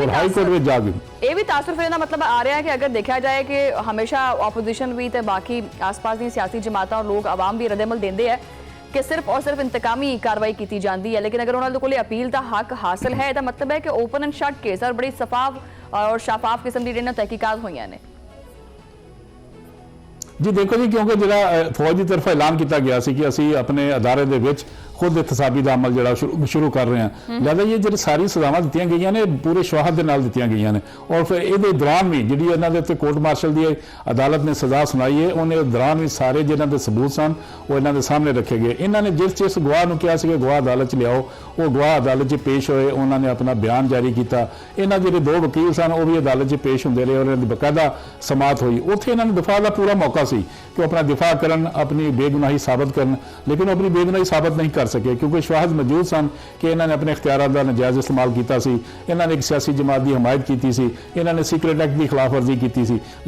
और high court में जा गई। ਇਹ ਵੀ ਤਾਸਰ ਫਿਰ ਇਹਦਾ ਮਤਲਬ ਆ ਰਿਹਾ ਹੈ ਕਿ ਅਗਰ ਦੇਖਿਆ ਜਾਏ ਕਿ ਹਮੇਸ਼ਾ ਆਪੋਜੀਸ਼ਨ ਵੀ ਤੇ ਬਾਕੀ ਆਸ-ਪਾਸ ਦੀਆਂ ਸਿਆਸੀ ਜਮਾਤਾਂ ਔਰ ਲੋਕ ਆਵਾਮ ਵੀ ਰੱਦੇਮਲ ਦਿੰਦੇ ਹੈ ਕਿ ਸਿਰਫ ਔਰ ਸਿਰਫ ਇੰਤਕਾਮੀ ਕਾਰਵਾਈ ਕੀਤੀ ਜਾਂਦੀ ਹੈ, ਲੇਕਿਨ ਅਗਰ ਉਹਨਾਂ ਦੇ ਕੋਲੇ ਅਪੀਲ ਦਾ ਹੱਕ ਹਾਸਲ ਹੈ ਇਹਦਾ ਮਤਲਬ ਹੈ ਕਿ ਓਪਨ ਐਂਡ ਸ਼ਟ ਕੇਸ ਔਰ ਬੜੀ ਸਫਾਫ ਔਰ ਸ਼ਫਾਫ ਕਿਸਮ ਦੀ ਜਿਹੜੀਆਂ ਤਹਿਕੀਕਾਤ ਹੋਈਆਂ ਨੇ। जी देखो जी, क्योंकि जो फौज की तरफ ऐलान किया गया कि असी अपने अदारे दे विच खुद एहतसाबी का अमल जो शुरू कर रहे हैं, लिहाजा ये जो सारी सजावां दी गई ने पूरे शवाहद के नाल दी गई ने और फिर ये दौरान भी जी इन्होंने कोर्ट मार्शल की अदालत ने सजा सुनाई है उन्हें दौरान भी सारे जिन्होंने सबूत सन वो इन्होंने सामने रखे गए। इन्होंने जिस गवाह को कहा कि गवाह अदालत लियाओ वो गवाह अदालत पेश होए, उन्होंने अपना बयान जारी किया। इन्होंने जो दो वकील सन वो भी अदालत पेश होंगे रहे और इन्होंने बकायदा समात हुई। उत्थे इन्होंने दफा का पूरा मौका सी कि अपना दिफा करन, अपनी बेगुनाही साबित करन, लेकिन अपनी बेगुनाही साबित नहीं कर सके क्योंकि शवाहद मौजूद सन कि इन्होंने अपने इख्तियारात का नजायज़ इस्तेमाल किया, इन्होंने एक सियासी जमात की हमायत की, इन्होंने सीक्रेट एक्ट की खिलाफ वर्जी की।